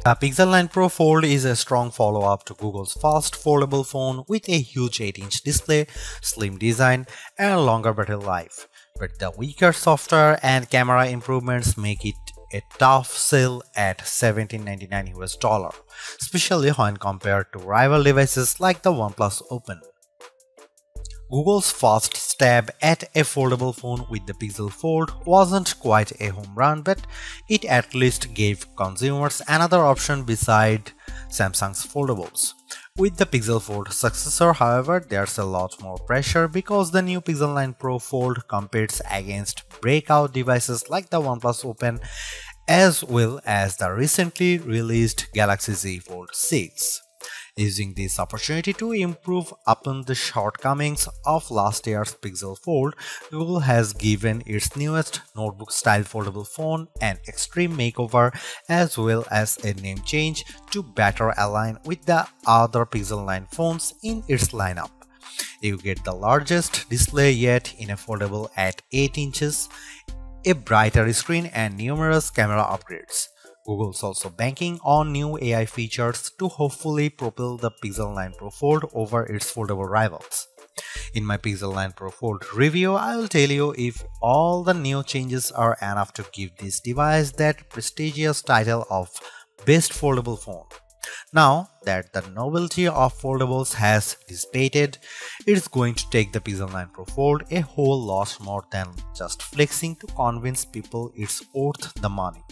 The Pixel 9 Pro Fold is a strong follow-up to Google's fast foldable phone with a huge 8-inch display, slim design, and longer battery life. But the weaker software and camera improvements make it a tough sell at $1799 especially when compared to rival devices like the OnePlus Open. Google's first stab at a foldable phone with the Pixel Fold wasn't quite a home run, but it at least gave consumers another option beside Samsung's foldables. With the Pixel Fold successor, however, there's a lot more pressure because the new Pixel 9 Pro Fold competes against breakout devices like the OnePlus Open as well as the recently released Galaxy Z Fold 6. Using this opportunity to improve upon the shortcomings of last year's Pixel Fold, Google has given its newest notebook-style foldable phone an extreme makeover as well as a name change to better align with the other Pixel 9 phones in its lineup. You get the largest display yet in a foldable at 8 inches, a brighter screen, and numerous camera upgrades. Google's also banking on new AI features to hopefully propel the Pixel 9 Pro Fold over its foldable rivals. In my Pixel 9 Pro Fold review, I will tell you if all the new changes are enough to give this device that prestigious title of Best Foldable Phone. Now that the novelty of foldables has dissipated, it's going to take the Pixel 9 Pro Fold a whole lot more than just flexing to convince people it's worth the money.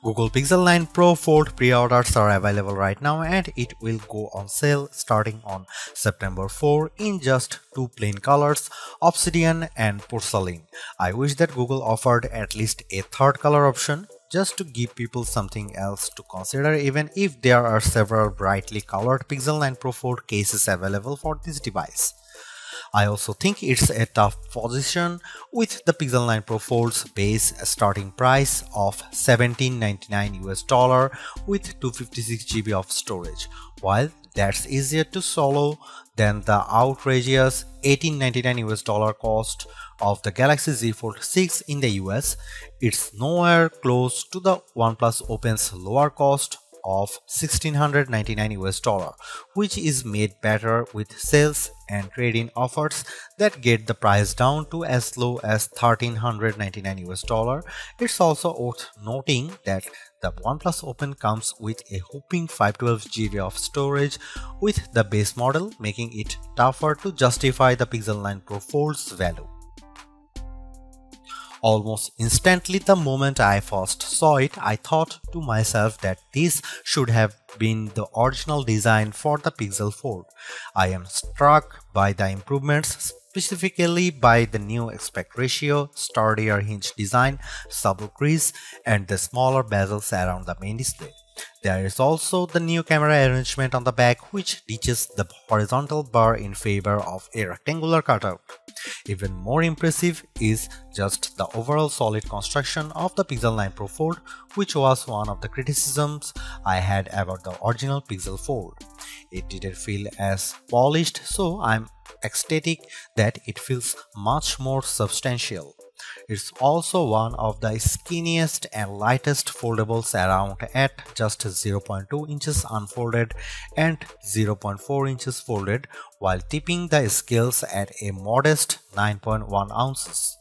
Google Pixel 9 Pro Fold pre-orders are available right now and it will go on sale starting on September 4 in just two plain colors, Obsidian and Porcelain. I wish that Google offered at least a third color option just to give people something else to consider, even if there are several brightly colored Pixel 9 Pro Fold cases available for this device. I also think it's a tough position with the Pixel 9 Pro Fold's base starting price of $1799 with 256GB of storage. While that's easier to swallow than the outrageous $1899 cost of the Galaxy Z Fold 6 in the US, it's nowhere close to the OnePlus Open's lower cost of $1699, which is made better with sales and trade-in offers that get the price down to as low as $1399. It's also worth noting that the OnePlus Open comes with a whopping 512GB of storage with the base model, making it tougher to justify the Pixel 9 Pro Fold's value. Almost instantly the moment I first saw it, I thought to myself that this should have been the original design for the Pixel Fold. I am struck by the improvements, specifically by the new aspect ratio, sturdier hinge design, subtle crease, and the smaller bezels around the main display. There is also the new camera arrangement on the back, which ditches the horizontal bar in favor of a rectangular cutout. Even more impressive is just the overall solid construction of the Pixel 9 Pro Fold, which was one of the criticisms I had about the original Pixel Fold. It didn't feel as polished, so I'm ecstatic that it feels much more substantial. It's also one of the skinniest and lightest foldables around at just 0.2 inches unfolded and 0.4 inches folded, while tipping the scales at a modest 9.1 ounces.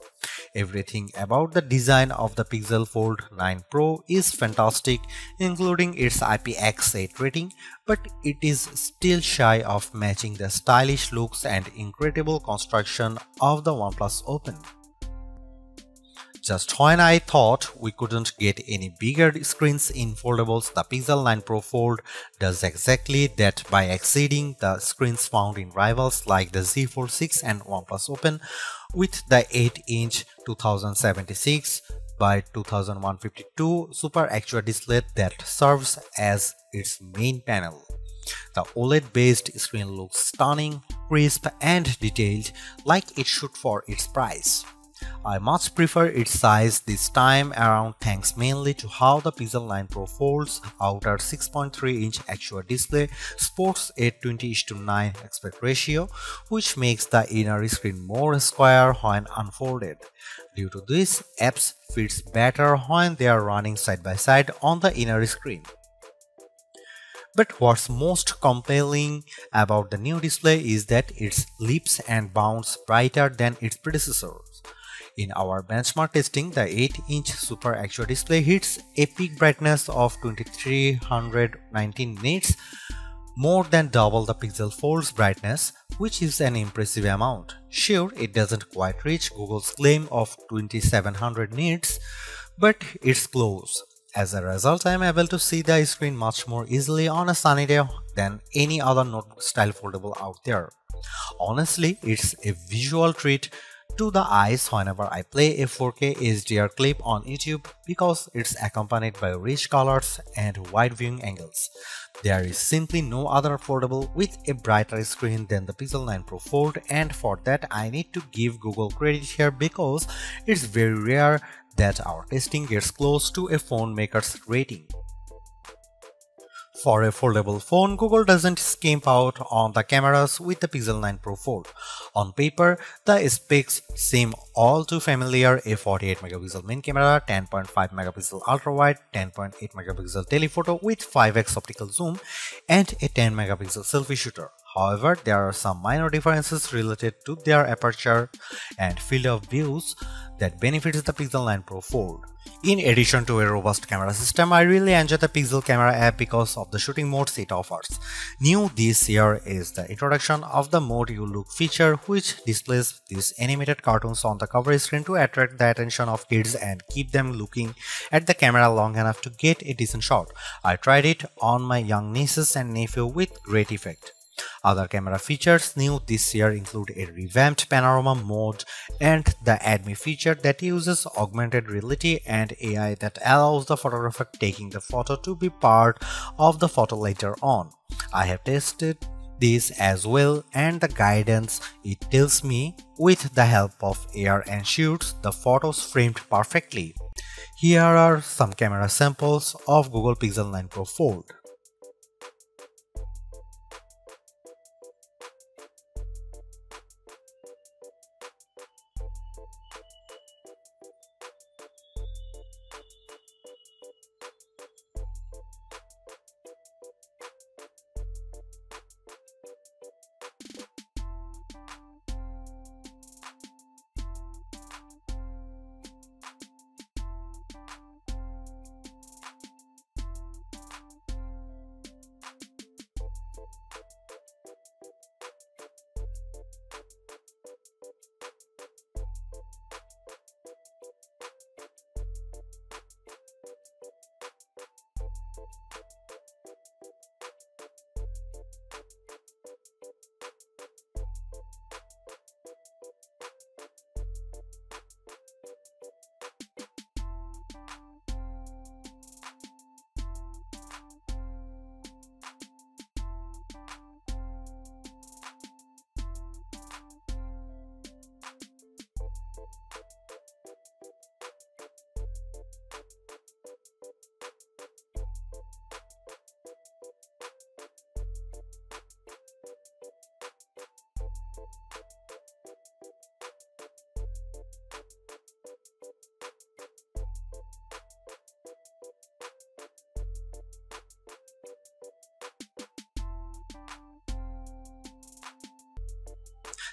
Everything about the design of the Pixel Fold 9 Pro is fantastic, including its IPX8 rating, but it is still shy of matching the stylish looks and incredible construction of the OnePlus Open. Just when I thought we couldn't get any bigger screens in foldables, the Pixel 9 Pro Fold does exactly that by exceeding the screens found in rivals like the Z Fold 6 and OnePlus Open with the 8-inch 2076 by 2152 Super AQUA display that serves as its main panel. The OLED-based screen looks stunning, crisp, and detailed like it should for its price. I much prefer its size this time around thanks mainly to how the Pixel 9 Pro Fold's outer 6.3-inch actual display sports a 20:9 aspect ratio, which makes the inner screen more square when unfolded. Due to this, apps fits better when they are running side by side on the inner screen. But what's most compelling about the new display is that it leaps and bounds brighter than its predecessors. In our benchmark testing, the 8-inch Super Actual display hits a peak brightness of 2319 nits, more than double the Pixel Fold's brightness, which is an impressive amount. Sure, it doesn't quite reach Google's claim of 2700 nits, but it's close. As a result, I am able to see the screen much more easily on a sunny day than any other notebook-style foldable out there. Honestly, it's a visual treat to the eyes whenever I play a 4K HDR clip on YouTube because it's accompanied by rich colors and wide viewing angles. There is simply no other foldable with a brighter screen than the Pixel 9 Pro Fold, and for that I need to give Google credit here because it's very rare that our testing gets close to a phone maker's rating. For a foldable phone, Google doesn't skimp out on the cameras with the Pixel 9 Pro Fold. On paper, the specs seem all too familiar: a 48MP main camera, 10.5MP ultra-wide, 10.8MP telephoto with 5x optical zoom, and a 10MP selfie shooter. However, there are some minor differences related to their aperture and field of views that benefits the Pixel 9 Pro Fold. In addition to a robust camera system, I really enjoy the Pixel Camera app because of the shooting modes it offers. New this year is the introduction of the Mode You Look feature, which displays these animated cartoons on the cover screen to attract the attention of kids and keep them looking at the camera long enough to get a decent shot. I tried it on my young nieces and nephew with great effect. Other camera features new this year include a revamped panorama mode and the Add Me feature that uses augmented reality and AI that allows the photographer taking the photo to be part of the photo later on. I have tested this as well, and the guidance it tells me with the help of AR ensures the photos framed perfectly. Here are some camera samples of Google Pixel 9 Pro Fold.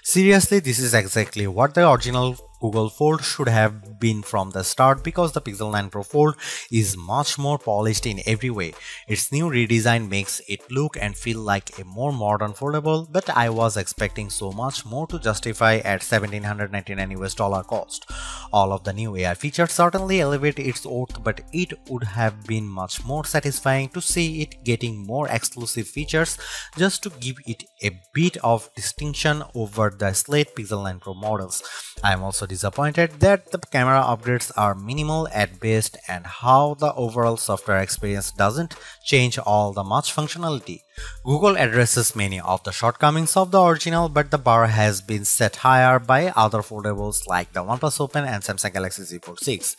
Seriously, this is exactly what the original Google Fold should have been from the start, because the Pixel 9 Pro Fold is much more polished in every way. Its new redesign makes it look and feel like a more modern foldable, but I was expecting so much more to justify at $1,799 cost. All of the new AI features certainly elevate its worth, but it would have been much more satisfying to see it getting more exclusive features just to give it a bit of distinction over the slate Pixel 9 Pro models. I am also disappointed that the camera upgrades are minimal at best and how the overall software experience doesn't change all the much functionality. Google addresses many of the shortcomings of the original, but the bar has been set higher by other foldables like the OnePlus Open and Samsung Galaxy Z Fold 6.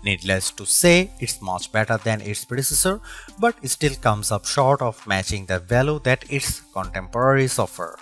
Needless to say, it's much better than its predecessor, but it still comes up short of matching the value that its contemporaries offer.